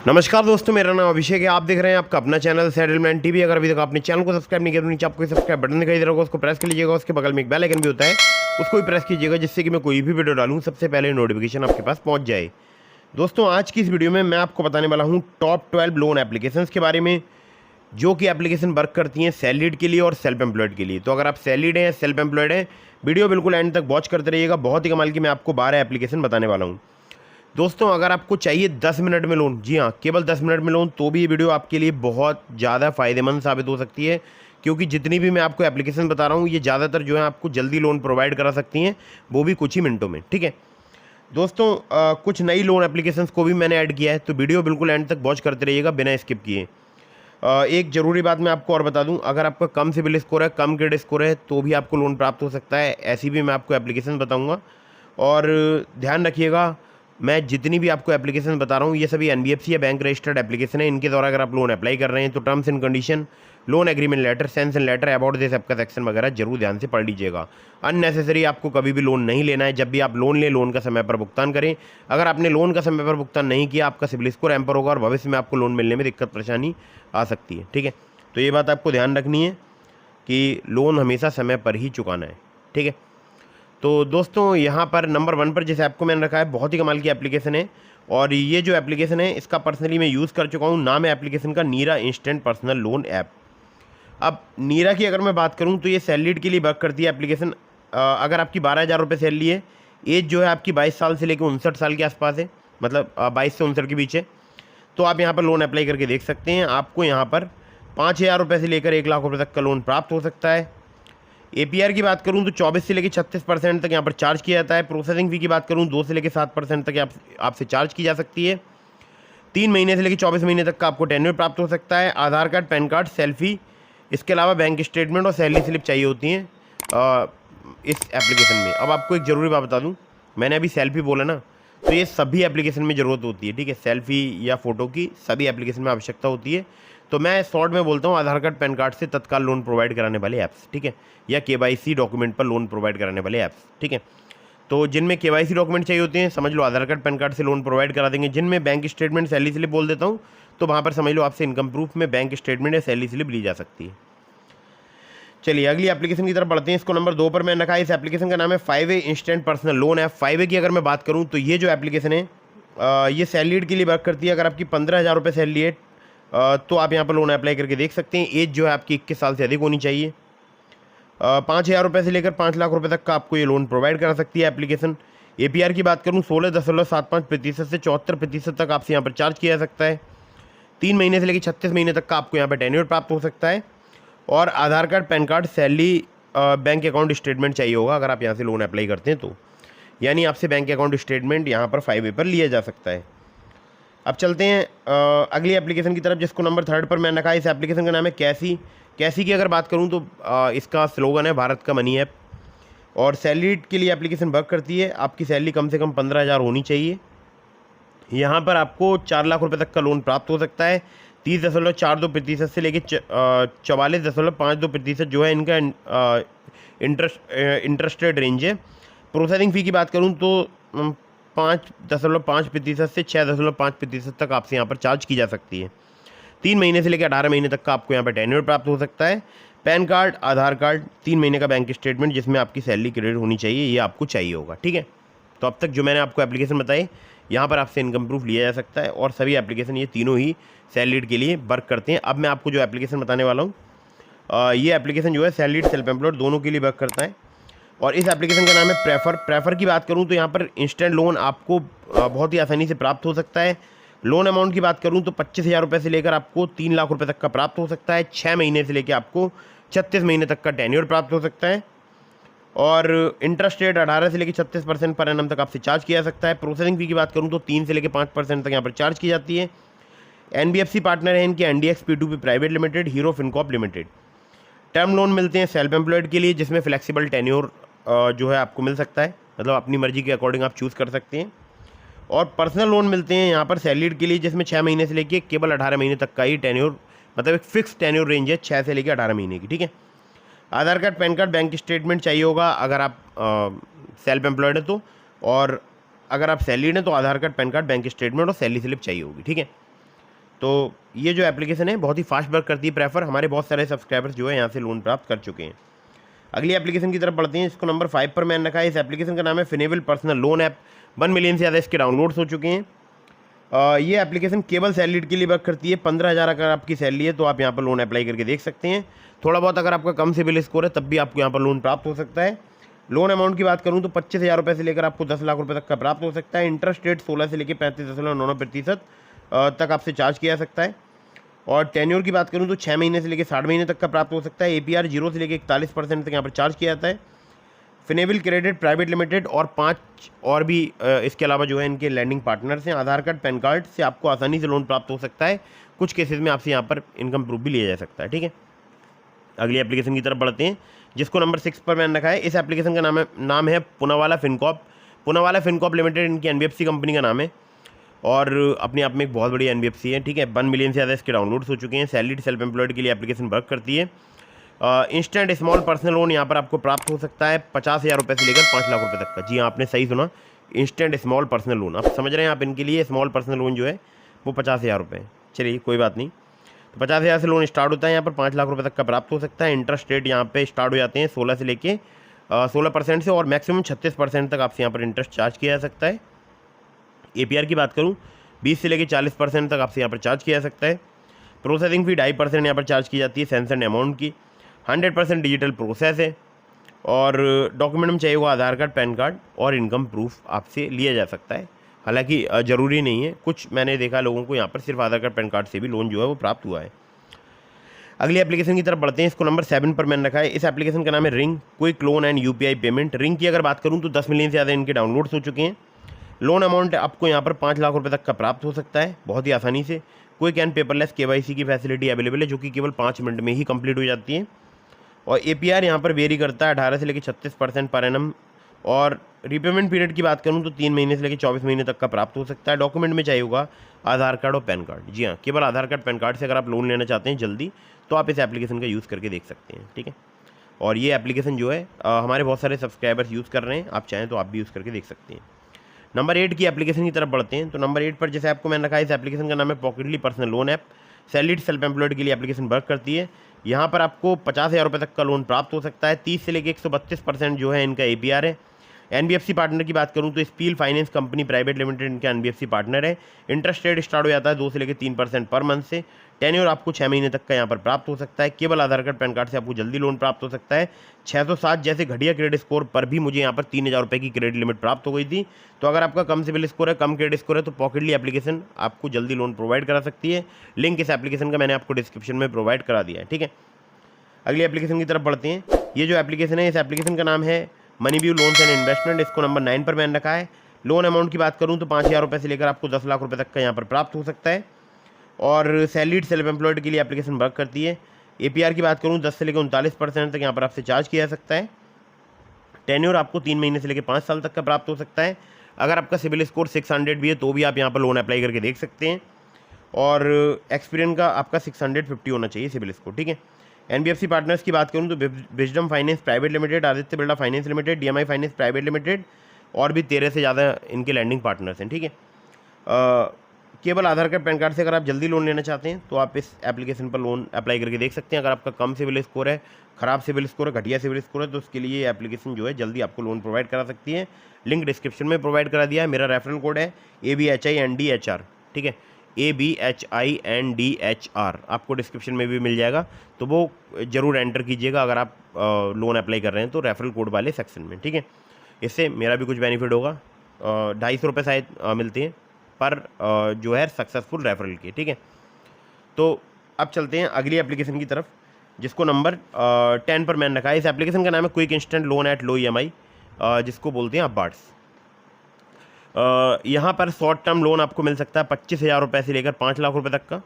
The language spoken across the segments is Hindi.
नमस्कार दोस्तों, मेरा नाम अभिषेक है। आप देख रहे हैं आपका अपना चैनल सेटलमेंट टीवी। अगर अभी तक आपने चैनल को सब्सक्राइब नहीं किया तो नीचे आपको सब्सक्राइब बटन दिखाई दे रहा होगा, उसको प्रेस कर लीजिएगा। उसके बगल में एक बेल आइकन भी होता है, उसको भी प्रेस कीजिएगा, जिससे कि मैं कोई भी वीडियो डालूँ सबसे पहले नोटिफिकेशन आपके पास पहुँच जाए। दोस्तों, आज की इस वीडियो में मैं आपको बताने वाला हूँ टॉप 12 लोन एप्लीकेशंस के बारे में, जो कि एप्लीकेशन वर्क करती हैं सैलरीड के लिए और सेल्फ एम्प्लॉयड के लिए। तो अगर आप सैलरीड हैं या सेल्फ एम्प्लॉयड हैं, वीडियो बिल्कुल एंड तक वॉच करते रहिएगा। बहुत ही कमाल की मैं आपको 12 एप्लीकेशन बताने वाला हूँ। दोस्तों, अगर आपको चाहिए 10 मिनट में लोन, जी हाँ, केवल 10 मिनट में लोन, तो भी ये वीडियो आपके लिए बहुत ज़्यादा फ़ायदेमंद साबित हो सकती है, क्योंकि जितनी भी मैं आपको एप्लीकेशन बता रहा हूँ ये ज़्यादातर जो है आपको जल्दी लोन प्रोवाइड करा सकती हैं, वो भी कुछ ही मिनटों में। ठीक है दोस्तों, कुछ नई लोन एप्लीकेशंस को भी मैंने ऐड किया है, तो वीडियो बिल्कुल एंड तक वॉच करते रहिएगा बिना स्किप किए। एक ज़रूरी बात मैं आपको और बता दूं, अगर आपका कम सिबिल स्कोर है, कम क्रेडिट स्कोर है, तो भी आपको लोन प्राप्त हो सकता है। ऐसी भी मैं आपको एप्लीकेशन बताऊंगा। और ध्यान रखिएगा, मैं जितनी भी आपको एप्लीकेशन बता रहा हूँ ये सभी एनबीएफसी या बैंक रजिस्टर्ड एप्लीकेशन है। इनके द्वारा अगर आप लोन अप्लाई कर रहे हैं तो terms and condition, loan agreement letter, sense and letter, about this app का सेक्शन वगैरह जरूर ध्यान से पढ़ लीजिएगा। अननेसेसरी आपको कभी भी लोन नहीं लेना है। जब भी आप लोन लें, लोन का समय पर भुगतान करें। अगर आपने लोन का समय पर भुगतान नहीं किया, आपका सिबिल स्कोर हैम्पर होगा और भविष्य में आपको लोन मिलने में दिक्कत परेशानी आ सकती है। ठीक है, तो ये बात आपको ध्यान रखनी है कि लोन हमेशा समय पर ही चुकाना है। ठीक है, तो दोस्तों यहाँ पर नंबर 1 पर जिस ऐप को मैंने रखा है, बहुत ही कमाल की एप्लीकेशन है। और ये जो एप्लीकेशन है इसका पर्सनली मैं यूज़ कर चुका हूँ। नाम है एप्लीकेशन का नीरा इंस्टेंट पर्सनल लोन ऐप। अब नीरा की अगर मैं बात करूँ तो ये सैलरीड के लिए वर्क करती है एप्लीकेशन। अगर आपकी 12,000 रुपये सैलरी है, एज जो है आपकी 22 साल से लेकर 59 साल के आसपास है, मतलब 22 से 59 के बीच है, तो आप यहाँ पर लोन अप्लाई करके देख सकते हैं। आपको यहाँ पर 5,000 रुपये से लेकर 1 लाख रुपये तक का लोन प्राप्त हो सकता है। एपीआर की बात करूं तो 24 से लेकर 36% तक यहाँ पर चार्ज किया जाता है। प्रोसेसिंग फ़ी की बात करूं 2 से लेकर 7% तक आपसे चार्ज की जा सकती है। 3 महीने से लेकर 24 महीने तक का आपको टेन्योर प्राप्त हो सकता है। Aadhaar card, PAN card, selfie, इसके अलावा बैंक स्टेटमेंट और सैलरी स्लिप चाहिए होती हैं इस एप्लीकेशन में। अब आपको एक ज़रूरी बात बता दूँ, मैंने अभी सेल्फी बोला ना, तो ये सभी एप्लीकेशन में ज़रूरत होती है। ठीक है, सेल्फी या फ़ोटो की सभी एप्लीकेशन में आवश्यकता होती है। तो मैं शॉर्ट में बोलता हूँ, आधार कार्ड, पैन कार्ड से तत्काल लोन प्रोवाइड कराने वाले ऐप्स। ठीक है, या केवाईसी डॉक्यूमेंट पर लोन प्रोवाइड कराने वाले ऐप्स। ठीक है, तो जिनमें केवाईसी डॉक्यूमेंट चाहिए होते हैं, समझ लो आधार कार्ड, पैन कार्ड से लोन प्रोवाइड करा देंगे। जिनमें बैंक स्टेटमेंट, सैलरी स्लिप बोल देता हूँ, तो वहाँ पर समझ लो आपसे इनकम प्रूफ में बैंक स्टेटमेंट या सैलरी स्लिप ली जा सकती है। चलिए अगली एप्लीकेशन की तरफ बढ़ते हैं। इसको नंबर 2 पर मैंने रखा है। इस एप्लीकेशन का नाम है 5A instant personal loan app. 5A की अगर मैं बात करूँ तो ये जो एप्लीकेशन है ये सैलरीड के लिए वर्क करती है। अगर आपकी 15,000 रुपये सैलरी है तो आप यहाँ पर लोन अप्लाई करके देख सकते हैं। एज जो है आपकी 21 साल से अधिक होनी चाहिए। 5,000 रुपये से लेकर 5 लाख रुपये तक का आपको ये लोन प्रोवाइड करा सकती है एप्लीकेशन। एपीआर की बात करूँ 16.75% से 74% तक आपसे यहाँ पर चार्ज किया जा सकता है। 3 महीने से लेकर 36 महीने तक का आपको यहाँ पर टेन्योर प्राप्त हो सकता है। और Aadhaar card, PAN card, salary, bank account statement चाहिए होगा अगर आप यहाँ से लोन अप्लाई करते हैं तो, यानी आपसे बैंक अकाउंट स्टेटमेंट यहाँ पर 5A पर लिया जा सकता है। अब चलते हैं अगली एप्लीकेशन की तरफ, जिसको नंबर 3 पर मैंने रखा है। इस एप्लीकेशन का नाम है कैसी। कैसी की अगर बात करूं तो इसका स्लोगन है भारत का मनी ऐप। और सैलरी के लिए एप्लीकेशन वर्क करती है। आपकी सैलरी कम से कम 15,000 होनी चाहिए। यहाँ पर आपको 4 लाख रुपये तक का लोन प्राप्त हो सकता है। 30.42% से लेकर 44.52% जो है इनका इंटरेस्ट रेट रेंज है। प्रोसेसिंग फ़ी की बात करूँ तो 5.5% से 6.5% तक आपसे यहाँ पर चार्ज की जा सकती है। 3 महीने से लेकर 18 महीने तक का आपको यहाँ पर टेन्योर प्राप्त हो सकता है। पैन कार्ड, आधार कार्ड, 3 महीने का बैंक स्टेटमेंट जिसमें आपकी सैलरी क्रेडिट होनी चाहिए, ये आपको चाहिए होगा। ठीक है, तो अब तक जो मैंने आपको एप्लीकेशन बताई, यहाँ पर आपसे इनकम प्रूफ लिया जा सकता है। और सभी एप्लीकेशन ये तीनों ही सैलरीड के लिए वर्क करते हैं। अब मैं आपको जो एप्लीकेशन बताने वाला हूँ, ये एप्लीकेशन जो है सैलरीड, सेल्फ एम्प्लॉयड दोनों के लिए वर्क करता है। और इस एप्लीकेशन का नाम है प्रेफर। प्रेफर की बात करूं तो यहाँ पर इंस्टेंट लोन आपको बहुत ही आसानी से प्राप्त हो सकता है। लोन अमाउंट की बात करूं तो 25,000 रुपये से लेकर आपको 3 लाख रुपये तक का प्राप्त हो सकता है। 6 महीने से लेकर आपको 36 महीने तक का टेन्योर प्राप्त हो सकता है। और इंटरेस्ट रेट 18 से लेकर 36% पर एनम तक आपसे चार्ज किया जा सकता है। प्रोसेसिंग फ़ी की बात करूँ तो 3 से लेकर 5% तक यहाँ पर चार्ज की जाती है। एनबीएफसी पार्टनर है इनके एनडीएक्स P2P private limited, hero Fincorp limited. Term loan मिलते हैं सेल्फ एम्प्लॉयड के लिए, जिसमें फ्लेक्सिबल टेन्योर जो है आपको मिल सकता है, मतलब अपनी मर्जी के अकॉर्डिंग आप चूज़ कर सकते हैं। और पर्सनल लोन मिलते हैं यहाँ पर सैलरीड के लिए, जिसमें 6 महीने से लेकर केवल 18 महीने तक का ही टेन्योर, मतलब एक फिक्स टेन्योर रेंज है 6 से लेकर 18 महीने की। ठीक है, Aadhaar card, PAN card, bank statement चाहिए होगा अगर आप सेल्फ एम्प्लॉयड है तो। और अगर आप सैलरीड हैं तो Aadhaar card, PAN card, bank statement और सैलरी स्लिप चाहिए होगी। ठीक है, तो ये जो एप्लीकेशन है बहुत ही फास्ट वर्क करती है, प्रेफर हमारे बहुत सारे सब्सक्राइबर्स जो है यहाँ से लोन प्राप्त कर चुके हैं। अगली एप्लीकेशन की तरफ बढ़ते हैं, इसको नंबर 5 पर मैंने रखा है। इस एप्लीकेशन का नाम है फिनेबल पर्सनल लोन ऐप। 1 मिलियन से ज़्यादा इसके डाउनलोड्स हो चुके हैं। ये एप्लीकेशन केवल सैलरीड के लिए वर्क करती है। 15,000 अगर आपकी सैलरी है तो आप यहाँ पर लोन अप्लाई करके देख सकते हैं। थोड़ा बहुत अगर आपका कम सिबिल स्कोर है तब भी आपको यहाँ पर लोन प्राप्त हो सकता है। लोन अमाउंट की बात करूँ तो 25,000 रुपये से लेकर आपको 10 लाख रुपये तक का प्राप्त हो सकता है। इंटरेस्ट रेट 16 से लेकर 35.99% तक आपसे चार्ज किया जा सकता है। और टेन्योर की बात करूँ तो 6 महीने से लेकर 60 महीने तक का प्राप्त हो सकता है। APR 0 से लेकर 41% तक यहाँ पर चार्ज किया जाता है। फिनेबल क्रेडिट प्राइवेट लिमिटेड और 5 और भी इसके अलावा जो है इनके लैंडिंग पार्टनर्स हैं। आधार कार्ड, पैन कार्ड से आपको आसानी से लोन प्राप्त हो सकता है। कुछ केसेस में आपसे यहाँ पर इनकम प्रूफ भी लिया जा सकता है। ठीक है, अगली एप्लीकेशन की तरफ बढ़ते हैं, जिसको नंबर 6 पर मैंने रखा है। इस एप्लीकेशन का नाम है Poonawalla Fincorp. Poonawalla Fincorp limited इनकी NBFC कंपनी का नाम है और अपने आप में एक बहुत बड़ी NBFC है। ठीक है, 1 मिलियन से ज़्यादा इसके डाउनलोड्स हो चुके हैं। सैलरीड सेल्फ एम्प्लॉयड के लिए एप्लीकेशन वर्क करती है। इंस्टेंट स्मॉल पर्सनल लोन यहाँ पर आपको प्राप्त हो सकता है 50,000 रुपये से लेकर 5 लाख रुपये तक का। जी हाँ, आपने सही सुना, इंस्टेंट स्मॉल पर्सनल लोन। आप समझ रहे हैं, आप इनके लिए स्मॉल पर्सनल लोन जो है वो 50,000 रुपये। चलिए कोई बात नहीं, तो 50,000 से लोन स्टार्ट होता है। यहाँ पर 5 लाख रुपये तक का प्राप्त हो सकता है। इंटरेस्ट रेट यहाँ पे स्टार्ट हो जाते हैं 16 से लेके 16% से और मैक्सिमम 36% तक आपसे यहाँ पर इंटरेस्ट चार्ज किया जा सकता है। APR की बात करूँ 20 से लेकर 40% तक आपसे यहाँ पर चार्ज किया जा सकता है। प्रोसेसिंग फी 2.5% यहाँ पर चार्ज की जाती है सैंक्शन अमाउंट की। 100% डिजिटल प्रोसेस है और डॉक्यूमेंट में चाहिए होगा आधार कार्ड, पैन कार्ड और इनकम प्रूफ आपसे लिया जा सकता है। हालांकि ज़रूरी नहीं है, कुछ मैंने देखा लोगों को यहाँ पर सिर्फ आधार कार्ड, पैन कार्ड से भी लोन जो है वो प्राप्त हुआ है। अगली एप्लीकेशन की तरफ बढ़ते हैं, इसको नंबर 7 पर मैंने रखा है। इस एप्लीकेशन का नाम है ring quick loan and UPI payment. Ring की अगर बात करूँ तो 10 मिलियन से ज़्यादा इनके डाउनलोड्स हो चुके हैं। लोन अमाउंट आपको यहाँ पर 5 लाख रुपये तक का प्राप्त हो सकता है बहुत ही आसानी से। क्विक एंड पेपरलेस KYC की फैसिलिटी अवेलेबल है जो कि केवल 5 मिनट में ही कंप्लीट हो जाती है। और APR यहाँ पर वेरी करता है 18 से लेकर 36% पर एनम। और रीपेमेंट पीरियड की बात करूँ तो 3 महीने से लेकर 24 महीने तक का प्राप्त हो सकता है। डॉक्यूमेंट में चाहिए होगा आधार कार्ड और पैन कार्ड। जी हाँ, केवल आधार कार्ड, पैन कार्ड से अगर आप लोन लेना चाहते हैं जल्दी तो आप इस एप्लीकेशन का यूज़ करके देख सकते हैं। ठीक है, और ये एप्लीकेशन जो है हमारे बहुत सारे सब्सक्राइबर्स यूज़ कर रहे हैं, आप चाहें तो आप भी यूज़ करके देख सकते हैं। नंबर 8 की एप्लीकेशन की तरफ बढ़ते हैं, तो नंबर 8 पर जैसे आपको मैंने रखा है, इस एप्लीकेशन का नाम है Pocketly personal loan app. Salaried self employed के लिए एप्लीकेशन वर्क करती है। यहाँ पर आपको 50,000 रुपये तक का लोन प्राप्त हो सकता है। 30 से लेकर 132% जो है इनका APR है। NBFC पार्टनर की बात करूँ तो spill finance company private limited इनका NBFC पार्टनर है। इंटरेस्ट रेट स्टार्ट हो जाता है 2 से लेकर 3% पर मंथ से। टेन्योर आपको 6 महीने तक का यहाँ पर प्राप्त हो सकता है। केवल आधार कार्ड, पैन कार्ड से आपको जल्दी लोन प्राप्त हो सकता है। 607 जैसे घटिया क्रेडिट स्कोर पर भी मुझे यहाँ पर 3,000 रुपये की क्रेडिट लिमिट प्राप्त हो गई थी। तो अगर आपका कम सिबिल स्कोर है, कम क्रेडिट स्कोर है, तो पॉकेटली एप्लीकेशन आपको जल्दी लोन प्रोवाइड करा सकती है। लिंक इस एप्लीकेशन का मैंने आपको डिस्क्रिप्शन में प्रोवाइड करा दिया है। ठीक है, अगली एप्लीकेशन की तरफ बढ़ते हैं। ये जो एप्लीकेशन है, इस एप्लीकेशन का नाम है मनीव्यू लोन्स एंड इन्वेस्टमेंट। इसको नंबर 9 पर मैंने रखा है। लोन अमाउंट की बात करूँ तो 5,000 रुपये से लेकर आपको 10 लाख रुपये तक का यहाँ पर प्राप्त हो सकता है। और सैलरीड सेल्फ एम्प्लॉयड के लिए एप्लीकेशन वर्क करती है। APR की बात करूँ 10 से लेकर 39% तक यहाँ पर आपसे चार्ज किया जा सकता है। टेन्योर आपको 3 महीने से लेकर 5 साल तक का प्राप्त हो सकता है। अगर आपका सिबिल स्कोर 600 भी है तो भी आप यहाँ पर लोन अप्लाई करके देख सकते हैं। और एक्सपीरियंस का आपका 650 होना चाहिए सिबिल स्कोर। ठीक है, NBFC पार्टनर्स की बात करूँ तो wisdom finance private limited, Aditya Birla finance limited, DMI finance private limited और भी 13 से ज़्यादा इनके लैंडिंग पार्टनर्स हैं। ठीक है, केवल आधार कार्ड, पैन कार्ड से अगर आप जल्दी लोन लेना चाहते हैं तो आप इस एप्लीकेशन पर लोन अप्लाई करके देख सकते हैं। अगर आपका कम सिबिल स्कोर है, ख़राब सिबिल स्कोर है, घटिया सिबिल स्कोर है, तो उसके लिए ये एप्लीकेशन जो है जल्दी आपको लोन प्रोवाइड करा सकती है। लिंक डिस्क्रिप्शन में प्रोवाइड करा दिया है। मेरा रेफरल कोड है ABHINDHR। ठीक है, ABHINDHR आपको डिस्क्रिप्शन में भी मिल जाएगा, तो वो ज़रूर एंटर कीजिएगा अगर आप लोन अप्लाई कर रहे हैं तो रेफरल कोड वाले सेक्शन में। ठीक है, इससे मेरा भी कुछ बेनिफिट होगा। 250 रुपये शायद मिलते हैं पर जो है सक्सेसफुल रेफरल के। ठीक है, तो अब चलते हैं अगली एप्लीकेशन की तरफ, जिसको नंबर 10 पर मैंने रखा है। इस एप्लीकेशन का नाम है quick instant loan at low EMI, जिसको बोलते हैं अबार्ट्स। यहाँ पर शॉर्ट टर्म लोन आपको मिल सकता है 25,000 रुपये से लेकर 5 लाख रुपये तक का।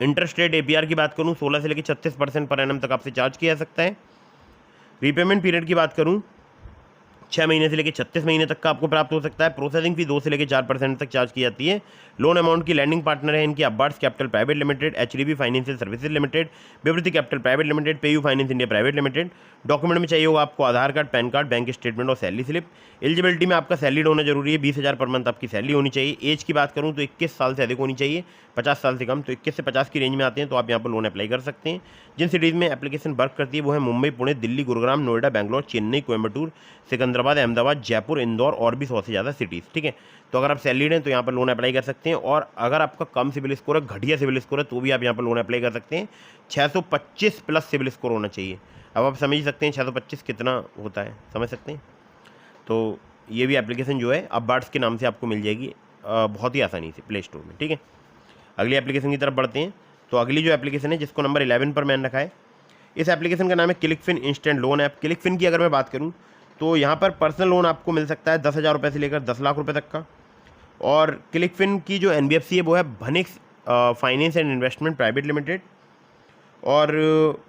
इंटरेस्ट रेट APR की बात करूँ 16 से लेकर 36% पर एनम तक आपसे चार्ज किया जा सकता है। रीपेमेंट पीरियड की बात करूँ 6 महीने से लेकर 36 महीने तक का आपको प्राप्त हो सकता है। प्रोसेसिंग फी 2 से लेकर 4% तक चार्ज की जाती है। लोन अमाउंट की लैंडिंग पार्टनर है इनकी अबार्ड्स capital private limited, HDB financial services limited, Vivriti capital private limited, PayU finance India private limited. Document में चाहिए होगा आपको Aadhaar card, PAN card, bank statement और सैलरी स्लिप। एलिजिबिलिटी में आपका सैलरीड होना जरूरी है, 20,000 पर मंथ आपकी सैलरी होनी चाहिए। एज की बात करूँ तो 21 साल से अधिक होनी चाहिए, 50 साल से कम, तो 21 से 50 की रेंज में आते हैं तो आप यहाँ पर लोन अप्लाई कर सकते हैं। जिन सिटीज़ में एप्लीकेशन वर्क करती है वो है मुंबई, पुणे, दिल्ली, गुरुग्राम, नोएडा, बैंगलोर, चेन्नई, कोयम्बटूर, सिकंदराबाद, अहमदाबाद, जयपुर, इंदौर और भी 100 से ज़्यादा सिटीज़। ठीक है, तो अगर आप सैलरीड हैं तो यहाँ पर लोन अप्लाई कर सकते हैं। और अगर आपका कम सिविल स्कोर है, घटिया सिविल स्कोर है, तो भी आप यहाँ पर लोन अप्लाई कर सकते हैं। 625 प्लस सिविल स्कोर होना चाहिए। अब आप समझ सकते हैं 625 कितना होता है, समझ सकते हैं। तो ये भी एप्लीकेशन जो है अबार्ड्स के नाम से आपको मिल जाएगी बहुत ही आसानी से प्ले स्टोर में। ठीक है, अगली एप्लीकेशन की तरफ बढ़ते हैं। तो अगली जो एप्लीकेशन है जिसको नंबर 11 पर मैंने रखा है, इस एप्लीकेशन का नाम है क्लिकफिन इंस्टेंट लोन ऐप। क्लिकफिन की अगर मैं बात करूं तो यहाँ पर पर्सनल लोन आपको मिल सकता है 10,000 रुपये से लेकर 10 लाख रुपए तक का। और क्लिकफिन की जो NBFC है वो है Bhanix finance and investment private limited. और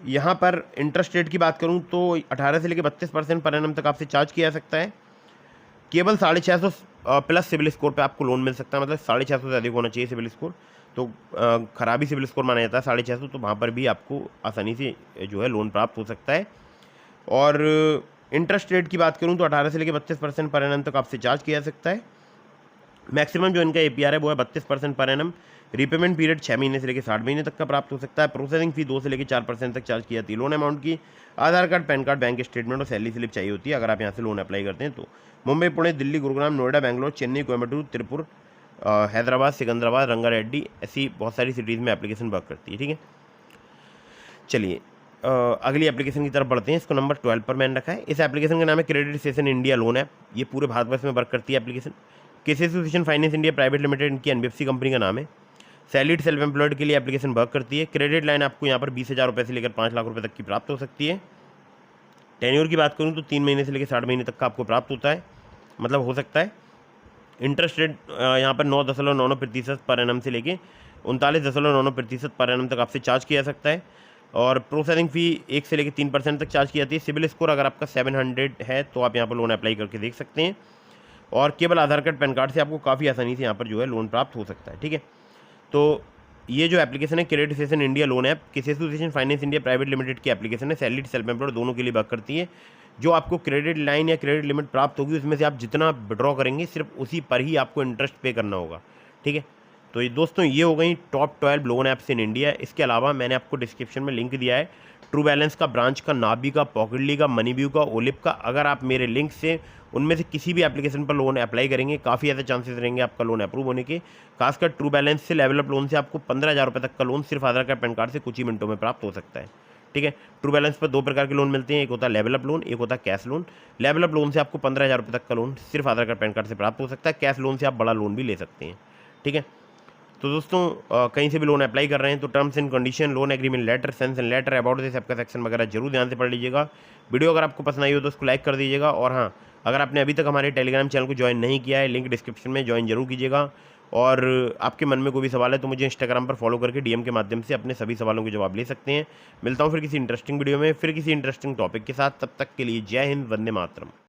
यहाँ पर इंटरेस्ट रेट की बात करूँ तो 18 से लेकर 32% पर एनम तक आपसे चार्ज किया जा सकता है। केवल 650 प्लस सिविल स्कोर पे आपको लोन मिल सकता है, मतलब 650 से अधिक होना चाहिए सिविल स्कोर। तो खराबी सिविल स्कोर माना जाता है 650, तो वहाँ पर भी आपको आसानी से जो है लोन प्राप्त हो सकता है। और इंटरेस्ट रेट की बात करूँ तो 18 से लेकर 32% पर एनम तक आपसे चार्ज किया जा सकता है। मैक्सिमम जो इनका APR है वो है 32% पर एनम। रीपेमेंट पीरियड 6 महीने से लेकर 60 महीने तक का प्राप्त हो सकता है। प्रोसेसिंग फी 2 से लेकर 4% तक चार्ज की जाती है। लोन अमाउंट की Aadhaar card, PAN card, bank statement और सैलरी स्लिप चाहिए होती है अगर आप यहाँ से लोन अप्लाई करते हैं तो। मुंबई, पुणे, दिल्ली, गुरुग्राम, नोएडा, बैंगलोर, चेन्नई, कोयम्बटूर, त्रिपुर, हैदराबाद, सिकंदराबाद, रंगारेड्डी, ऐसी बहुत सारी सिटीज़ में एप्लीकेशन वर्क करती है। ठीक है, चलिए अगली एप्लीकेशन की तरफ बढ़ते हैं। इसको नंबर 12 पर मैंने रखा है। इस एप्लीकेशन का नाम है credit Saison India loan app. ये पूरे भारतवर्ष में वर्क करती है application. KC association finance India private limited इनकी NBFC कंपनी का नाम है। सैलरीड सेल्फ एम्प्लॉयड के लिए एप्लीकेशन वर्क करती है। क्रेडिट लाइन आपको यहाँ पर 20,000 रुपये से लेकर 5 लाख रुपये तक की प्राप्त हो सकती है। टेन्योर की बात करूँ तो 3 महीने से लेकर 60 महीने तक का आपको प्राप्त होता है, मतलब हो सकता है। इंटरेस्ट रेट यहाँ पर 9.99% पर एनम से लेके 39.99% पर एनम तक आपसे चार्ज किया जा सकता है। और प्रोसेसिंग फ़ी 1 से लेकर 3% तक चार्ज की जाती है। सिविल स्कोर अगर आपका 700 है तो आप यहाँ पर लोन अप्लाई करके देख सकते हैं। और केवल आधार कार्ड, पैन कार्ड से आपको काफ़ी आसानी से यहाँ पर जो है लोन प्राप्त हो सकता है। ठीक है, तो ये जो एप्लीकेशन है credit Saison India loan app, किसी association finance India private limited की एप्लीकेशन है। सैलरीड सेल्फ एम्प्लॉयड दोनों के लिए वर्क करती है। जो आपको क्रेडिट लाइन या क्रेडिट लिमिट प्राप्त होगी उसमें से आप जितना विड्रॉ करेंगे सिर्फ उसी पर ही आपको इंटरेस्ट पे करना होगा। ठीक है, तो ये दोस्तों ये हो गई top 12 loan apps in India. इसके अलावा मैंने आपको डिस्क्रिप्शन में लिंक दिया है ट्रू बैलेंस का, ब्रांच का, नाबी का, पॉकेटली का, मनीव्यू का, ओलिप का। अगर आप मेरे लिंक से उनमें से किसी भी एप्लीकेशन पर लोन अप्लाई करेंगे काफ़ी ऐसे चांसेस रहेंगे आपका लोन अप्रूव होने के। खासकर ट्रू बैलेंस से लेवल अप लोन से आपको 15,000 रुपये तक का लोन सिर्फ आधार कार्ड, पैन कार्ड से कुछ ही मिनटों में प्राप्त हो सकता है। ठीक है, ट्रू बैलेंस पर 2 प्रकार के लोन मिलते हैं, एक होता है लेवल अप लोन, एक होता है cash loan. Level up loan से आपको 15,000 रुपये तक का लोन सिर्फ आधार कार्ड, पैन कार्ड से प्राप्त हो सकता है। कैश लोन से आप बड़ा लोन भी ले सकते हैं। ठीक है, तो दोस्तों कहीं से भी लोन अप्लाई कर रहे हैं तो terms and condition, loan agreement letter, sanction letter, about this app का सेक्शन वगैरह जरूर ध्यान से पढ़ लीजिएगा। वीडियो अगर आपको पसंद आई हो तो उसको लाइक कर दीजिएगा। और हाँ, अगर आपने अभी तक हमारे टेलीग्राम चैनल को ज्वाइन नहीं किया है, लिंक डिस्क्रिप्शन में ज्वाइन जरूर कीजिएगा। और आपके मन में कोई भी सवाल है तो मुझे इंस्टाग्राम पर फॉलो करके DM के माध्यम से अपने सभी सवालों के जवाब ले सकते हैं। मिलता हूँ फिर किसी इंटरेस्टिंग वीडियो में, फिर किसी इंटरेस्टिंग टॉपिक के साथ। तब तक के लिए जय हिंद, वंदे मातरम।